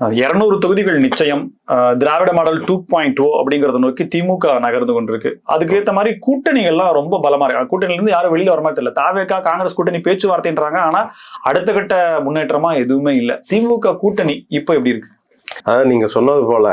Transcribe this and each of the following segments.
200 தொகுதிகள் நிச்சயம். திராவிட மாடல் 2.0 அப்படிங்கறத நோக்கி திமுக நகர்ந்து கொண்டிருக்கு. அதுக்கேற்ற மாதிரி கூட்டணிகள்லாம் ரொம்ப பலமா இருக்கு. கூட்டணில இருந்து யாரும் வெளியில வர மாதிரி தெரியல. தாவேகா காங்கிரஸ் கூட்டணி பேச்சுவார்த்தைன்றாங்க, ஆனா அடுத்த கட்ட முன்னேற்றமா எதுவுமே இல்ல. திமுக கூட்டணி இப்ப எப்படி இருக்கு? அதாவது நீங்க சொன்னது போல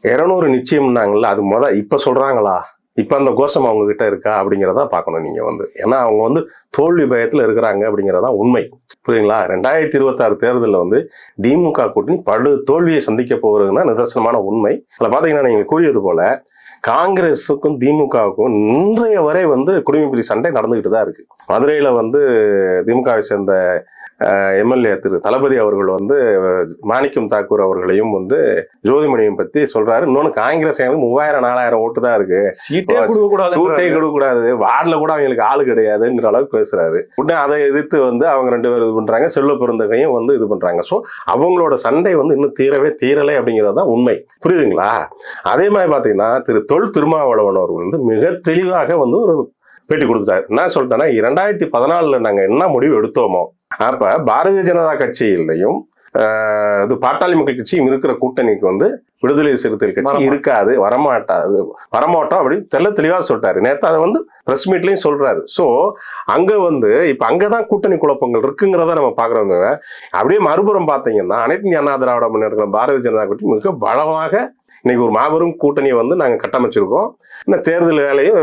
200 நிச்சயம்னாங்கல்ல, அது இப்ப சொல்றாங்களா? இப்ப அந்த கோஷம் அவங்க கிட்ட இருக்கா அப்படிங்கிறத பார்க்கணும் நீங்க ஏன்னா அவங்க தோல்வி பயத்துல இருக்கிறாங்க அப்படிங்கிறதா உண்மை. புரியுங்களா? 2026 தேர்தலில் திமுக கூட்டணி படு தோல்வியை சந்திக்க போகிறதுனா நிதர்சனமான உண்மை. அதில் பார்த்தீங்கன்னா நீங்க கூறியது போல காங்கிரஸுக்கும் திமுகவுக்கும் இன்றைய வரை குடிமைப்பிரி சண்டை நடந்துகிட்டு தான் இருக்கு. மதுரையில திமுகவை சேர்ந்த எம்எல்ஏ திரு தளபதி அவர்கள் மாணிக்கம் தாக்கூர் அவர்களையும் ஜோதிமணியும் பத்தி சொல்றாரு. இன்னொன்னு காங்கிரஸ் 3000-4000 ஓட்டு தான் இருக்கு, சூட்டே கொடுக்க கூடாது, வார்டுல கூட அவங்களுக்கு ஆளு கிடையாதுங்கிற அளவுக்கு பேசுறாரு. உடனே அதை எதிர்த்து அவங்க 2 பேரும் இது பண்றாங்க, செல்வ பெருந்தகையும் இது பண்றாங்க. ஸோ அவங்களோட சண்டை இன்னும் தீரலை அப்படிங்கிறதுதான் உண்மை. புரியுதுங்களா? அதே மாதிரி பாத்தீங்கன்னா திரு தொல் திருமாவளவன் அவர்கள் மிக தெளிவாக ஒரு பேட்டி கொடுத்துட்டாரு. என்ன சொல்லிட்டேன்னா, 2014 நாங்க என்ன முடிவு எடுத்தோமோ அப்ப பாரதிய ஜனதா கட்சியிலையும் பாட்டாளி மக்கள் கட்சியும் இருக்கிற கூட்டணிக்கு விடுதலை சிறுத்தைகள் கட்சி இருக்காது, வரமாட்டோம் அப்படின்னு தெளிவா சொல்லிட்டாரு. நேற்று அதை பிரஸ் மீட்லயும் சொல்றாரு. சோ அங்க இப்ப அங்கதான் கூட்டணி குழப்பங்கள் இருக்குங்கிறத நம்ம பாக்குறோம். அப்படியே மறுபுறம் பாத்தீங்கன்னா அனைத்து இந்திய அண்ணா திராவிட முன்னேற்ற பாரதிய ஜனதா கட்சி மிக பலமாக இன்னைக்கு ஒரு மாபெரும் கூட்டணியை நாங்க கட்டமைச்சிருக்கோம். இந்த தேர்தல் வேலையும்